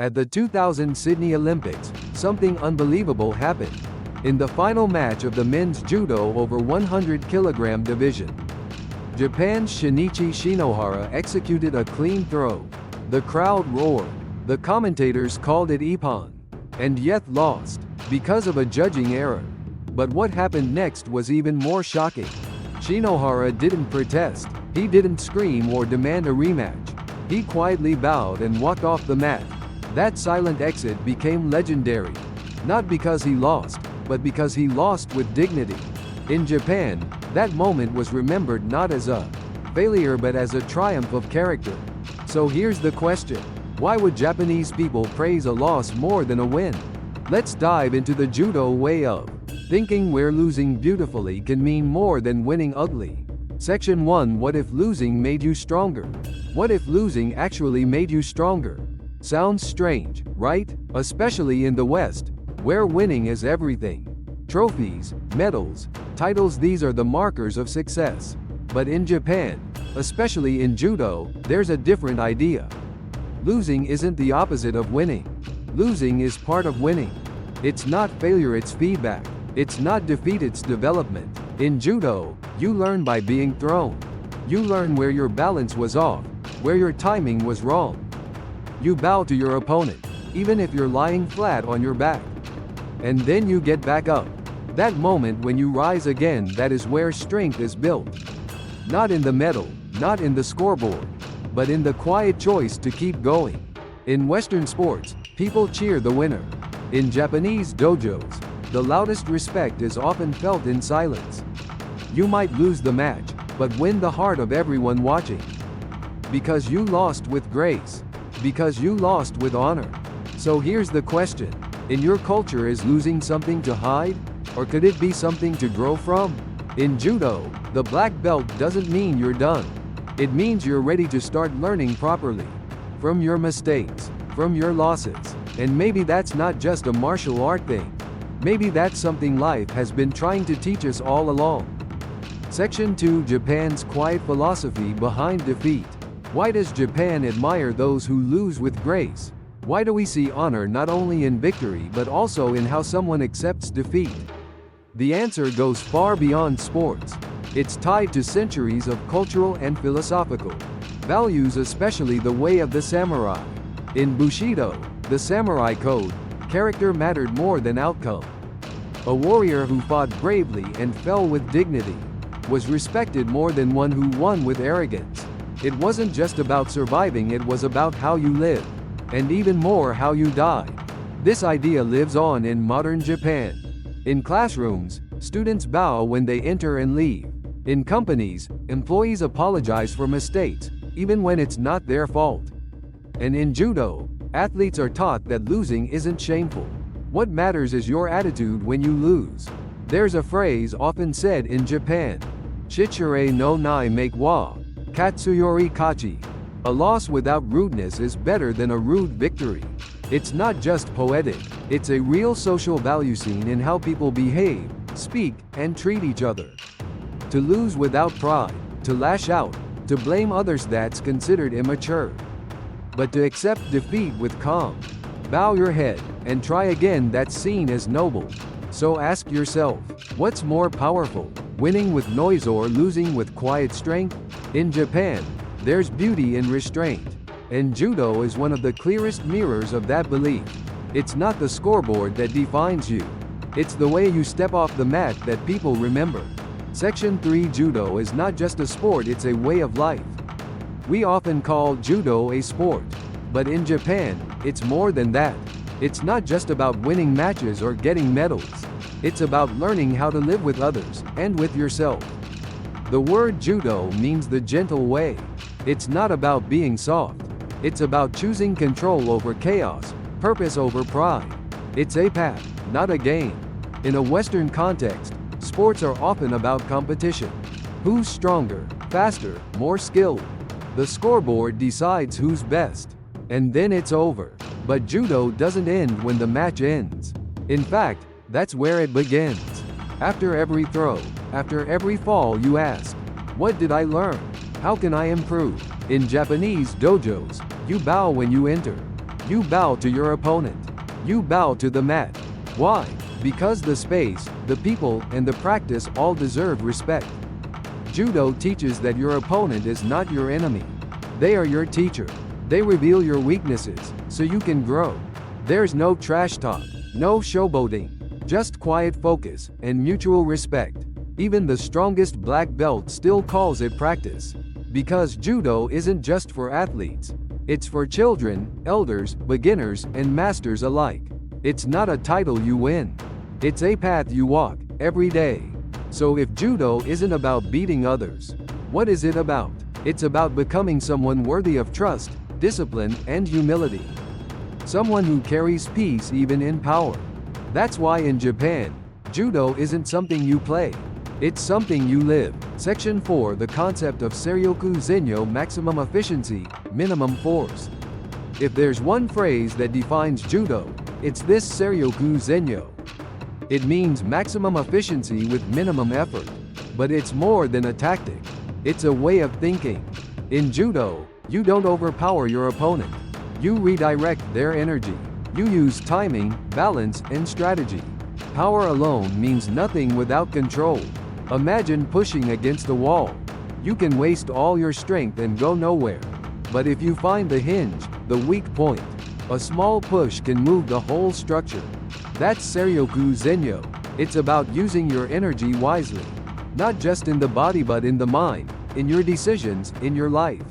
At the 2000 Sydney Olympics, something unbelievable happened. In the final match of the men's judo over 100 kg division, Japan's Shinichi Shinohara executed a clean throw. The crowd roared. The commentators called it ippon. And yet lost, because of a judging error. But what happened next was even more shocking. Shinohara didn't protest, he didn't scream or demand a rematch. He quietly bowed and walked off the mat. That silent exit became legendary. Not because he lost, but because he lost with dignity. In Japan, that moment was remembered not as a failure but as a triumph of character. So here's the question. Why would Japanese people praise a loss more than a win? Let's dive into the judo way of thinking, where losing beautifully can mean more than winning ugly. Section 1. What if losing made you stronger? What if losing actually made you stronger? Sounds strange, right? Especially in the West, where winning is everything. Trophies, medals, titles, these are the markers of success. But in Japan, especially in judo, there's a different idea. Losing isn't the opposite of winning. Losing is part of winning. It's not failure, it's feedback. It's not defeat, it's development. In judo, you learn by being thrown. You learn where your balance was off, where your timing was wrong. You bow to your opponent, even if you're lying flat on your back. And then you get back up. That moment when you rise again, that is where strength is built. Not in the medal, not in the scoreboard, but in the quiet choice to keep going. In Western sports, people cheer the winner. In Japanese dojos, the loudest respect is often felt in silence. You might lose the match, but win the heart of everyone watching. Because you lost with grace. Because you lost with honor. So here's the question. In your culture, is losing something to hide? Or could it be something to grow from? In judo, the black belt doesn't mean you're done. It means you're ready to start learning properly. From your mistakes, from your losses. And maybe that's not just a martial art thing. Maybe that's something life has been trying to teach us all along. Section 2. Japan's quiet philosophy behind defeat. Why does Japan admire those who lose with grace? Why do we see honor not only in victory but also in how someone accepts defeat? The answer goes far beyond sports. It's tied to centuries of cultural and philosophical values, especially the way of the samurai. In Bushido, the samurai code, character mattered more than outcome. A warrior who fought bravely and fell with dignity was respected more than one who won with arrogance. It wasn't just about surviving, it was about how you lived, and even more how you died. This idea lives on in modern Japan. In classrooms, students bow when they enter and leave. In companies, employees apologize for mistakes, even when it's not their fault. And in judo, athletes are taught that losing isn't shameful. What matters is your attitude when you lose. There's a phrase often said in Japan, "Shichure no nai make wa katsuyori kachi." A loss without rudeness is better than a rude victory. It's not just poetic, it's a real social value seen in how people behave, speak, and treat each other. To lose without pride, to lash out, to blame others, that's considered immature. But to accept defeat with calm, bow your head, and try again, that's seen as noble. So ask yourself, what's more powerful, winning with noise or losing with quiet strength? In Japan, there's beauty in restraint. And judo is one of the clearest mirrors of that belief. It's not the scoreboard that defines you. It's the way you step off the mat that people remember. Section 3. Judo is not just a sport, it's a way of life. We often call judo a sport. But in Japan, it's more than that. It's not just about winning matches or getting medals. It's about learning how to live with others, and with yourself. The word judo means the gentle way. It's not about being soft. It's about choosing control over chaos, purpose over pride. It's a path, not a game. In a Western context, sports are often about competition. Who's stronger, faster, more skilled? The scoreboard decides who's best. And then it's over. But judo doesn't end when the match ends. In fact, that's where it begins. After every throw, after every fall, you ask, what did I learn? How can I improve? In Japanese dojos, you bow when you enter. You bow to your opponent. You bow to the mat. Why? Because the space, the people, and the practice all deserve respect. Judo teaches that your opponent is not your enemy. They are your teacher. They reveal your weaknesses, so you can grow. There's no trash talk, no showboating, just quiet focus, and mutual respect. Even the strongest black belt still calls it practice. Because Judo isn't just for athletes. It's for children, elders, beginners, and masters alike. It's not a title you win. It's a path you walk, every day. So if Judo isn't about beating others, what is it about? It's about becoming someone worthy of trust, discipline, and humility. Someone who carries peace even in power. That's why in Japan, Judo isn't something you play. It's something you live. Section 4. The concept of Seryoku Zenyo, maximum efficiency, minimum force. If there's one phrase that defines Judo, it's this: Seryoku Zenyo. It means maximum efficiency with minimum effort. But it's more than a tactic. It's a way of thinking. In Judo, you don't overpower your opponent. You redirect their energy. You use timing, balance, and strategy. Power alone means nothing without control. Imagine pushing against a wall. You can waste all your strength and go nowhere. But if you find the hinge, the weak point, a small push can move the whole structure. That's Seryoku Zenyo. It's about using your energy wisely. Not just in the body but in the mind, in your decisions, in your life.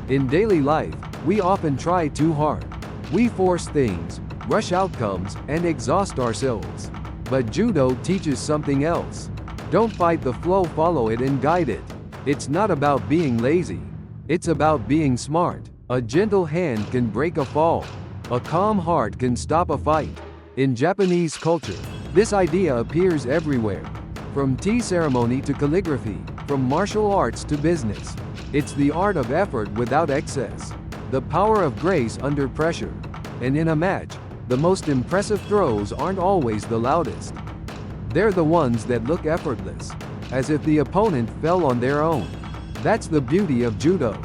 In daily life, we often try too hard. We force things, rush outcomes, and exhaust ourselves. But Judo teaches something else. Don't fight the flow, follow it and guide it. It's not about being lazy. It's about being smart. A gentle hand can break a fall. A calm heart can stop a fight. In Japanese culture, this idea appears everywhere. From tea ceremony to calligraphy, from martial arts to business. It's the art of effort without excess. The power of grace under pressure. And in a match, the most impressive throws aren't always the loudest. They're the ones that look effortless, as if the opponent fell on their own. That's the beauty of Judo.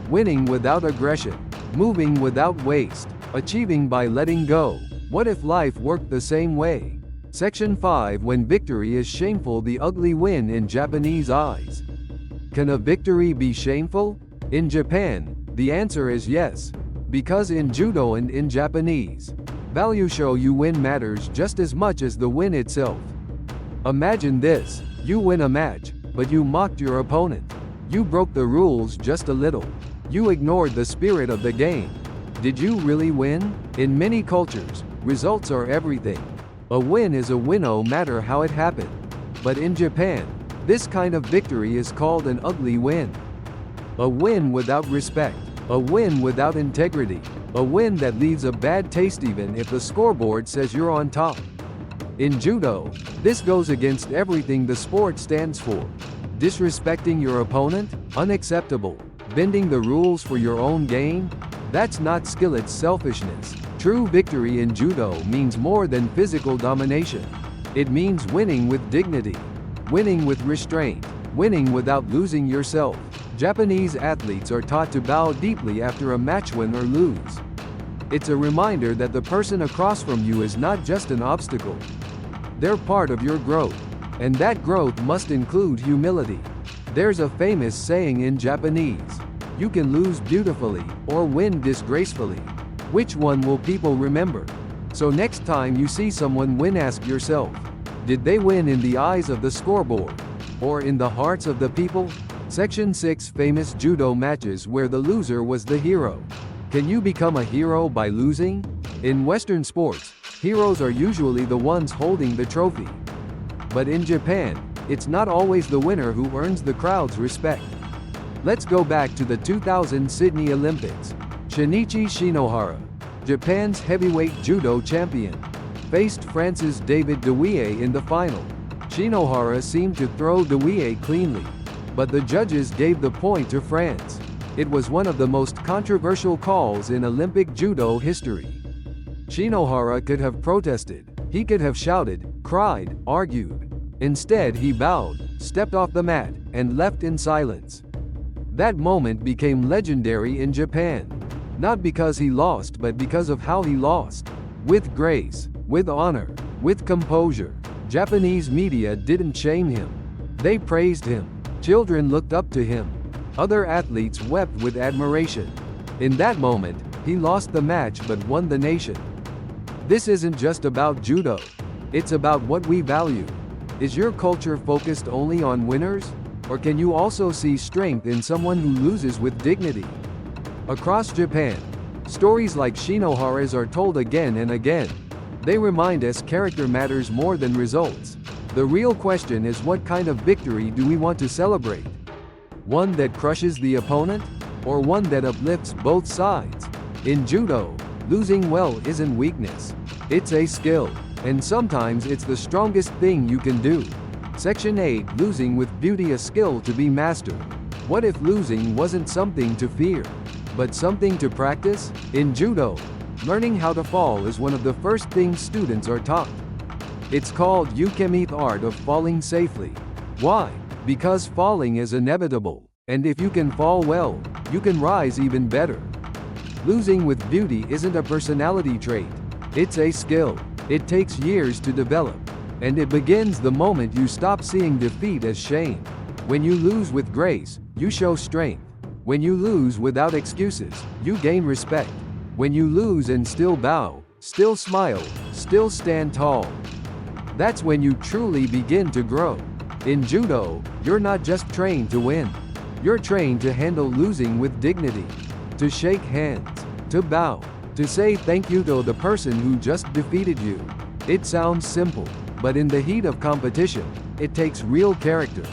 Winning without aggression, moving without waste, achieving by letting go. What if life worked the same way? Section 5. When victory is shameful, the ugly win in Japanese eyes. Can a victory be shameful? In Japan, the answer is yes. Because in Judo and in Japanese value show, you win matters just as much as the win itself. Imagine this: you win a match, but you mocked your opponent. You broke the rules just a little. You ignored the spirit of the game. Did you really win? In many cultures, results are everything. A win is a win no matter how it happened. But in Japan, this kind of victory is called an ugly win. A win without respect. A win without integrity. A win that leaves a bad taste even if the scoreboard says you're on top. In Judo, this goes against everything the sport stands for. Disrespecting your opponent? Unacceptable. Bending the rules for your own gain? That's not skill, it's selfishness. True victory in Judo means more than physical domination. It means winning with dignity. Winning with restraint. Winning without losing yourself. Japanese athletes are taught to bow deeply after a match, win or lose. It's a reminder that the person across from you is not just an obstacle. They're part of your growth. And that growth must include humility. There's a famous saying in Japanese: you can lose beautifully, or win disgracefully. Which one will people remember? So next time you see someone win, ask yourself, did they win in the eyes of the scoreboard? Or in the hearts of the people? Section 6. Famous Judo matches where the loser was the hero. Can you become a hero by losing? In Western sports, heroes are usually the ones holding the trophy. But in Japan, it's not always the winner who earns the crowd's respect. Let's go back to the 2000 Sydney Olympics. Shinichi Shinohara, Japan's heavyweight judo champion, faced France's David Douillet in the final. Shinohara seemed to throw Douillet cleanly, but the judges gave the point to France. It was one of the most controversial calls in Olympic judo history. Shinohara could have protested. He could have shouted, cried, argued. Instead, he bowed, stepped off the mat, and left in silence. That moment became legendary in Japan. Not because he lost, but because of how he lost. With grace, with honor, with composure. Japanese media didn't shame him. They praised him. Children looked up to him. Other athletes wept with admiration. In that moment, he lost the match but won the nation. This isn't just about judo. It's about what we value. Is your culture focused only on winners? Or can you also see strength in someone who loses with dignity? Across Japan, stories like Shinohara's are told again and again. They remind us character matters more than results. The real question is, what kind of victory do we want to celebrate? One that crushes the opponent? Or one that uplifts both sides? In judo, losing well isn't weakness. It's a skill. And sometimes it's the strongest thing you can do. Section 8. Losing with beauty, a skill to be mastered. What if losing wasn't something to fear, but something to practice? In judo, learning how to fall is one of the first things students are taught. It's called Yukemi, the art of falling safely. Why? Because falling is inevitable. And if you can fall well, you can rise even better. Losing with beauty isn't a personality trait. It's a skill. It takes years to develop. And it begins the moment you stop seeing defeat as shame. When you lose with grace, you show strength. When you lose without excuses, you gain respect. When you lose and still bow, still smile, still stand tall, that's when you truly begin to grow. In judo, you're not just trained to win. You're trained to handle losing with dignity. To shake hands, to bow, to say thank you to the person who just defeated you. It sounds simple, but in the heat of competition, it takes real character.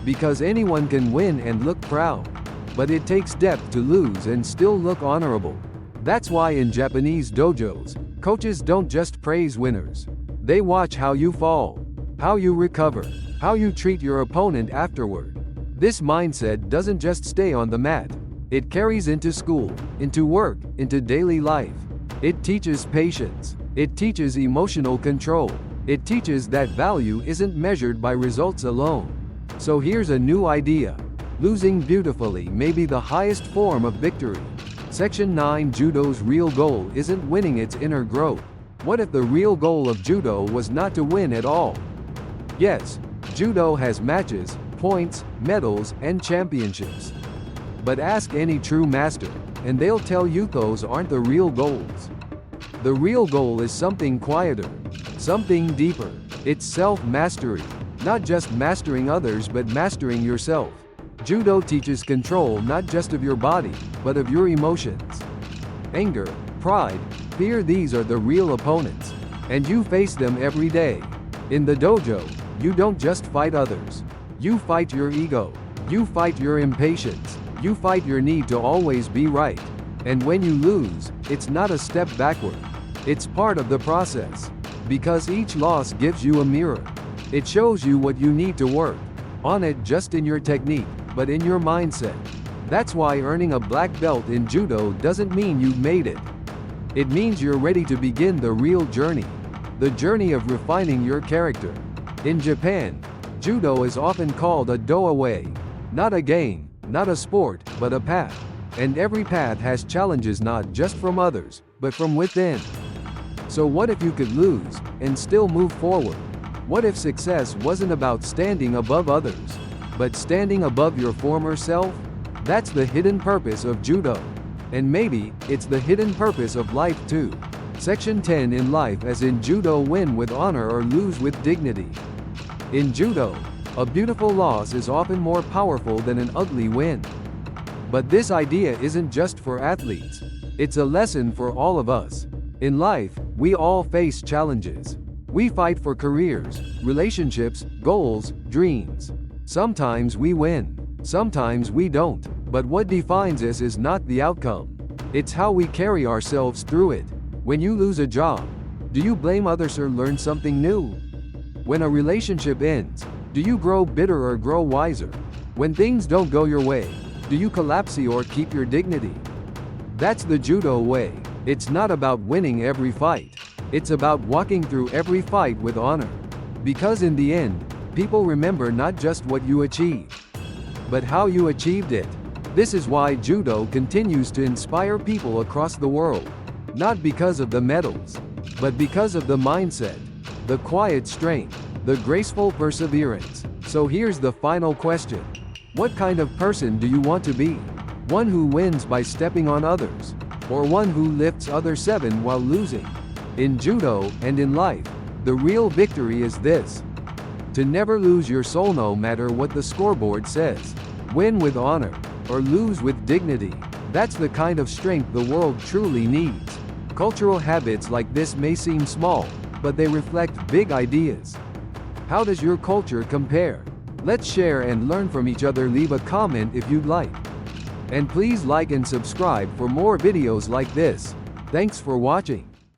Because anyone can win and look proud. But it takes depth to lose and still look honorable. That's why in Japanese dojos, coaches don't just praise winners. They watch how you fall, how you recover, how you treat your opponent afterward. This mindset doesn't just stay on the mat. It carries into school, into work, into daily life. It teaches patience. It teaches emotional control. It teaches that value isn't measured by results alone. So here's a new idea. Losing beautifully may be the highest form of victory. Section 9. Judo's real goal isn't winning, its inner growth. What if the real goal of judo was not to win at all? Yes, judo has matches, points, medals, and championships. But ask any true master, and they'll tell you those aren't the real goals. The real goal is something quieter, something deeper. It's self-mastery. Not just mastering others, but mastering yourself. Judo teaches control not just of your body, but of your emotions. Anger, pride, fear, these are the real opponents. And you face them every day. In the dojo, you don't just fight others. You fight your ego. You fight your impatience. You fight your need to always be right. And when you lose, it's not a step backward. It's part of the process. Because each loss gives you a mirror. It shows you what you need to work on, it just in your technique, but in your mindset. That's why earning a black belt in judo doesn't mean you've made it. It means you're ready to begin the real journey. The journey of refining your character. In Japan, judo is often called a doa-way. Not a game, not a sport, but a path. And every path has challenges not just from others, but from within. So what if you could lose, and still move forward? What if success wasn't about standing above others, but standing above your former self? That's the hidden purpose of judo. And maybe, it's the hidden purpose of life too. Section 10. In life as in judo, win with honor or lose with dignity. In judo, a beautiful loss is often more powerful than an ugly win. But this idea isn't just for athletes. It's a lesson for all of us. In life, we all face challenges. We fight for careers, relationships, goals, dreams. Sometimes we win. Sometimes we don't. But what defines us is not the outcome. It's how we carry ourselves through it. When you lose a job, do you blame others or learn something new? When a relationship ends, do you grow bitter or grow wiser? When things don't go your way, do you collapse or keep your dignity? That's the judo way. It's not about winning every fight. It's about walking through every fight with honor. Because in the end, people remember not just what you achieved, but how you achieved it. This is why Judo continues to inspire people across the world. Not because of the medals, but because of the mindset, the quiet strength, the graceful perseverance. So here's the final question. What kind of person do you want to be? One who wins by stepping on others, or one who lifts other 7 while losing? In Judo, and in life, the real victory is this: to never lose your soul no matter what the scoreboard says. Win with honor, or lose with dignity. That's the kind of strength the world truly needs. Cultural habits like this may seem small, but they reflect big ideas. How does your culture compare? Let's share and learn from each other. Leave a comment if you'd like. And please like and subscribe for more videos like this. Thanks for watching.